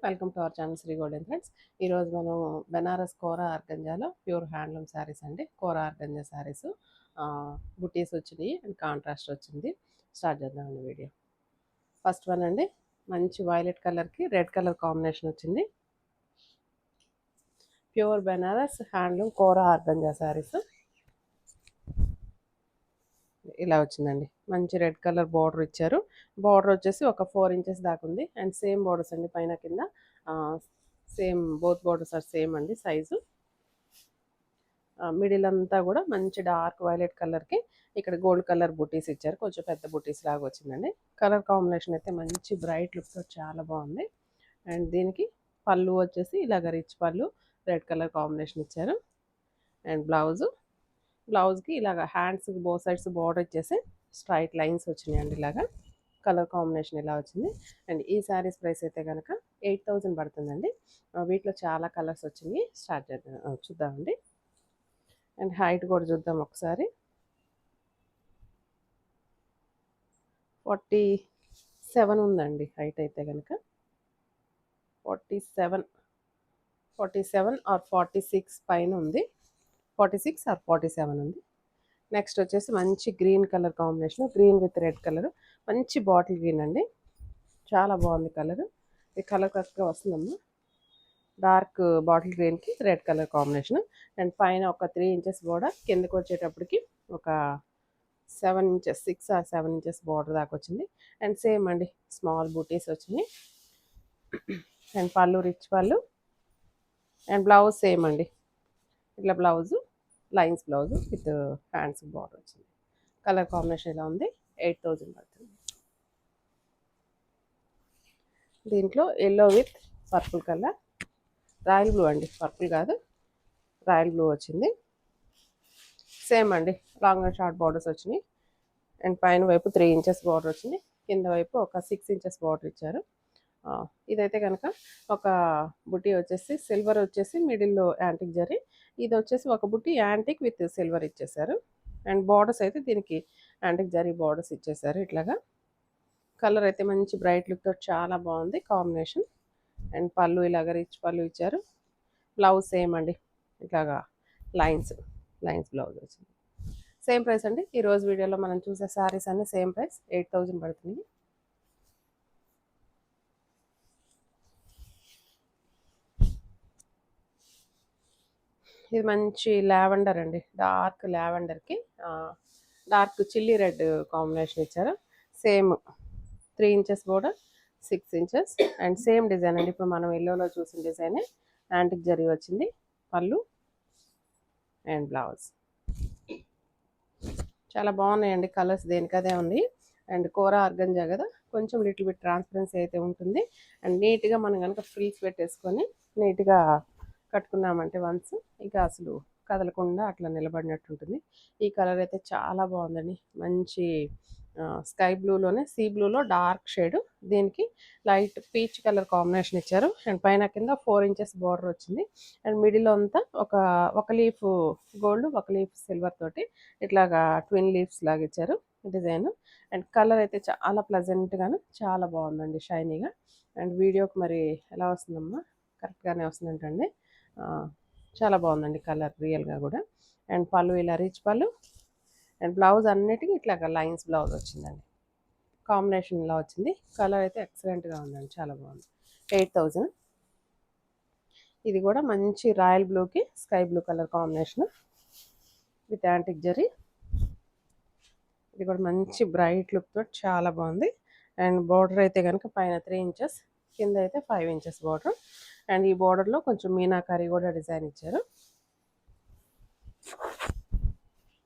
Welcome to our channel Sri golden threads. ఈరోజు మనం బెనారస్ కోరా ఆర్గంజాలో ప్యూర్ హ్యాండ్లూమ్ శారీస్ అండి. కోరా ఆర్గంజా శారీస్ బుటీస్ వచ్చినాయి అండ్ కాంట్రాస్ట్ వచ్చింది. స్టార్ట్ చేద్దామండి వీడియో. ఫస్ట్ వన్ అండి, మంచి వైలెట్ కలర్కి రెడ్ కలర్ కాంబినేషన్ వచ్చింది. Pure Banaras handloom kora organza sarees ఇలా వచ్చిందండి. మంచి రెడ్ కలర్ బార్డర్ ఇచ్చారు. బార్డర్ వచ్చేసి ఒక 4 ఇంచెస్ దాకా ఉంది అండ్ సేమ్ బార్డర్స్ అండి, పైన కింద same both borders are same అండి సైజు. మిడిల్ అంతా కూడా మంచి డార్క్ వైలెట్ కలర్కి ఇక్కడ గోల్డ్ కలర్ బుటీస్ ఇచ్చారు. కొంచెం పెద్ద బుటీస్ లాగా వచ్చిందండి. కలర్ కాంబినేషన్ అయితే మంచి బ్రైట్ లుక్తో చాలా బాగుంది. అండ్ దీనికి పళ్ళు వచ్చేసి ఇలాగ రిచ్ పళ్ళు రెడ్ కలర్ కాంబినేషన్ ఇచ్చారు. అండ్ బ్లౌజ్కి ఇలాగ హ్యాండ్స్కి బో సైడ్స్ బార్డర్ ఇచ్చేసి స్ట్రైట్ లైన్స్ వచ్చినాయండి. ఇలాగా కలర్ కాంబినేషన్ ఇలా వచ్చింది. అండ్ ఈ శారీస్ ప్రైస్ అయితే కనుక 8,000 పడుతుందండి. వీటిలో చాలా కలర్స్ వచ్చినాయి. స్టార్ట్ చేద్దాం, చూద్దామండి. అండ్ హైట్ కూడా చూద్దాం ఒకసారి. 47 ఉందండి హైట్ అయితే కనుక. 47 ఆర్ 46 పైన ఉంది. 46 ఆర్ 47 ఉంది. నెక్స్ట్ వచ్చేసి మంచి green colour combination, green with red colour, మంచి బాటిల్ గ్రీన్ అండి. చాలా బాగుంది కలర్. ఈ కలర్ కరెక్ట్గా వస్తుందమ్మా. డార్క్ బాటిల్ గ్రీన్కి రెడ్ కలర్ కాంబినేషన్. అండ్ పైన ఒక 3 ఇంచెస్ బోర్డర్, కిందకి వచ్చేటప్పటికి ఒక 7 ఇంచెస్ 6 ఆర్ 7 ఇంచెస్ బార్డర్ దాకా వచ్చింది. అండ్ సేమ్ అండి, స్మాల్ బూటీస్ వచ్చినాయి. అండ్ పళ్ళు రిచ్ పళ్ళు. అండ్ బ్లౌజ్ సేమ్ అండి, ఇట్లా blouse lines blouse with hands border వచ్చింది. కలర్ కాంబినేషన్ ఇలా ఉంది. 8,000 పడుతుంది. దీంట్లో yellow with purple colour, royal blue అండి, పర్పుల్ కాదు రాయల్ బ్లూ వచ్చింది. సేమ్ అండి, లాంగ్ అండ్ షార్ట్ బార్డర్స్ వచ్చినాయి. అండ్ పైన వైపు 3 ఇంచెస్ బార్డర్ వచ్చింది, కింద వైపు ఒక 6 ఇంచెస్ బార్డర్ ఇచ్చారు. ఇదైతే కనుక ఒక బుట్టి వచ్చేసి సిల్వర్ వచ్చేసి మిడిల్లో యాంటిక్ జరీ, ఇది వచ్చేసి ఒక బుట్టి యాంటిక్ విత్ సిల్వర్ ఇచ్చేసారు. అండ్ బార్డర్స్ అయితే దీనికి యాంటిక్ జరీ బార్డర్స్ ఇచ్చేసారు ఇట్లాగా. కలర్ అయితే మంచి బ్రైట్ లుక్తో చాలా బాగుంది కాంబినేషన్. అండ్ పళ్ళు ఇలాగ రిచ్ పళ్ళు ఇచ్చారు. బ్లౌజ్ సేమ్ అండి, ఇట్లాగా లైన్స్ బ్లౌజ్ వచ్చింది. సేమ్ ప్రైస్ అండి. ఈరోజు వీడియోలో మనం చూసే శారీస్ అన్ని సేమ్ ప్రైస్ 8,000 పడుతుంది. ఇది మంచి లావెండర్ అండి, డార్క్ లావెండర్కి డార్క్ చిల్లీ రెడ్ కాంబినేషన్ ఇచ్చారు. Same 3 inches border, 6 inches and same design అండి. ఇప్పుడు మనం ఎల్లోలో చూసిన డిజైనే యాంటిక్ జరీ వచ్చింది. పళ్ళు అండ్ బ్లౌజ్ చాలా బాగున్నాయండి. కలర్స్ దేనికదే ఉంది. అండ్ కోరా ఆర్గంజా కదా, కొంచెం లిటిల్ బిట్ ట్రాన్స్పరెన్సీ అయితే ఉంటుంది. అండ్ నీట్గా మనం కనుక ఫ్రిల్స్ పెట్టేసుకొని నీట్గా కట్టుకున్నామంటే వన్స్ ఇక అసలు కదలకుండా అట్లా నిలబడినట్టు ఉంటుంది. ఈ కలర్ అయితే చాలా బాగుందండి. మంచి స్కై బ్లూలోనే సీ బ్లూలో డార్క్ షేడ్, దీనికి లైట్ పీచ్ కలర్ కాంబినేషన్ ఇచ్చారు. అండ్ పైన కింద 4 ఇంచెస్ బార్డర్ వచ్చింది. అండ్ మిడిల్ అంతా ఒక లీఫ్ గోల్డ్, ఒక లీఫ్ సిల్వర్ తోటి ఇట్లాగా ట్విన్ లీవ్స్ లాగా ఇచ్చారు డిజైన్. అండ్ కలర్ అయితే చాలా ప్లెజెంట్గాను చాలా బాగుందండి, షైనీగా. అండ్ వీడియోకి మరి ఎలా వస్తుందమ్మా, కరెక్ట్గానే వస్తుందంటండి. చాలా బాగుందండి కలర్ రియల్గా కూడా. అండ్ పళ్ళు ఇలా రిచ్ పళ్ళు. అండ్ బ్లౌజ్ అన్నిటికీ ఇట్లాగా లైన్స్ బ్లౌజ్ వచ్చిందండి. కాంబినేషన్ ఇలా వచ్చింది. కలర్ అయితే ఎక్సలెంట్గా ఉందండి, చాలా బాగుంది. 8,000. ఇది కూడా మంచి రాయల్ బ్లూకి sky blue colour combination with antique zari. ఇది కూడా మంచి బ్రైట్ లుక్తో చాలా బాగుంది. అండ్ బార్డర్ అయితే కనుక పైన 3 ఇంచెస్, కింద అయితే 5 ఇంచెస్ బార్డర్. అండ్ ఈ బార్డర్లో కొంచెం మీనాకారి కూడా డిజైన్ ఇచ్చారు.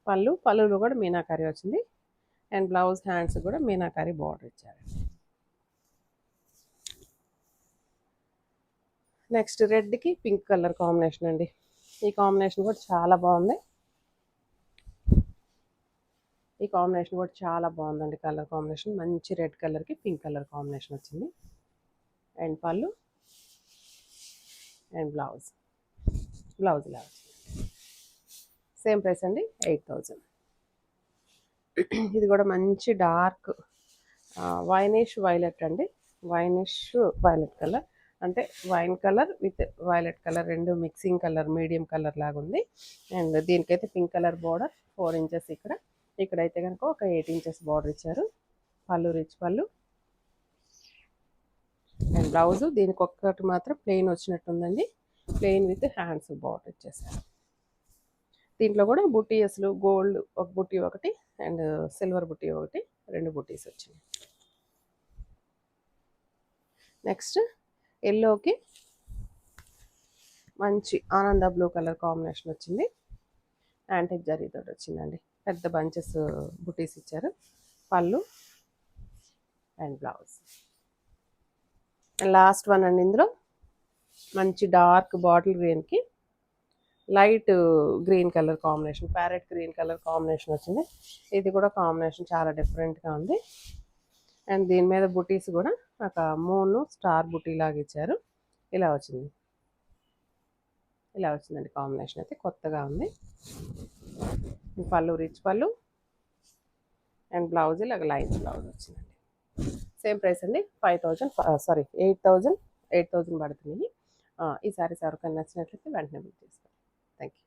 పళ్ళులో కూడా మీనాకారి వచ్చింది. అండ్ బ్లౌజ్ హ్యాండ్స్ కూడా మీనాకారి బార్డర్ ఇచ్చారు. నెక్స్ట్ రెడ్కి పింక్ కలర్ కాంబినేషన్ అండి. ఈ కాంబినేషన్ కూడా చాలా బాగుంది. ఈ కాంబినేషన్ కూడా చాలా బాగుందండి. కలర్ కాంబినేషన్ మంచి రెడ్ కలర్కి పింక్ కలర్ కాంబినేషన్ వచ్చింది. అండ్ పళ్ళు అండ్ బ్లౌజ్ ఇలా వచ్చింది. సేమ్ ప్రైస్ అండి, 8,000. ఇది కూడా మంచి డార్క్ వైనిష్ వైలెట్ అండి. వైనిష్ వైలెట్ కలర్ అంటే wine colour with violet colour రెండు మిక్సింగ్ కలర్, మీడియం కలర్ లాగా ఉంది. అండ్ దీనికైతే పింక్ కలర్ బార్డర్ 4 ఇంచెస్ ఇక్కడ. ఇక్కడైతే కనుక ఒక 8 ఇంచెస్ బార్డర్ ఇచ్చారు. పళ్ళు రిచ్ పళ్ళు అండ్ బ్లౌజు దీనికి ఒక్కటి మాత్రం ప్లెయిన్ వచ్చినట్టుందండి. ప్లెయిన్ విత్ హ్యాండ్స్ బార్డర్ ఇచ్చేసారు. దీంట్లో కూడా బుట్టీస్లు గోల్డ్ ఒక బుట్టీ ఒకటి అండ్ సిల్వర్ బుట్టీ ఒకటి, 2 బుట్టీస్ వచ్చినాయి. నెక్స్ట్ ఎల్లోకి మంచి ఆనంద బ్లూ కలర్ కాంబినేషన్ వచ్చింది. యాంటిక్ జరీతో వచ్చిందండి. పెద్ద బంచెస్ బుట్టీస్ ఇచ్చారు. పళ్ళు and blouse. And last one అండి. ఇందులో మంచి డార్క్ బాటిల్ గ్రీన్కి light green colour combination, parrot green colour combination వచ్చింది. ఇది కూడా కాంబినేషన్ చాలా డిఫరెంట్గా ఉంది. అండ్ దీని మీద బుటీస్ కూడా ఒక 3 స్టార్ బుటీ లాగా ఇచ్చారు. ఇలా వచ్చింది. ఇలా వచ్చిందండి కాంబినేషన్ అయితే కొత్తగా ఉంది. పళ్ళు రిచ్ పళ్ళు అండ్ బ్లౌజ్ ఇలాగ లైన్స్ బ్లౌజ్ వచ్చిందండి. సేమ్ ప్రైస్ అండి. 8,000 పడుతుంది. ఈ సారీస్ ఎవరికైనా నచ్చినట్లయితే వెంటనే బుక్ చేసుకోండి. Thank you.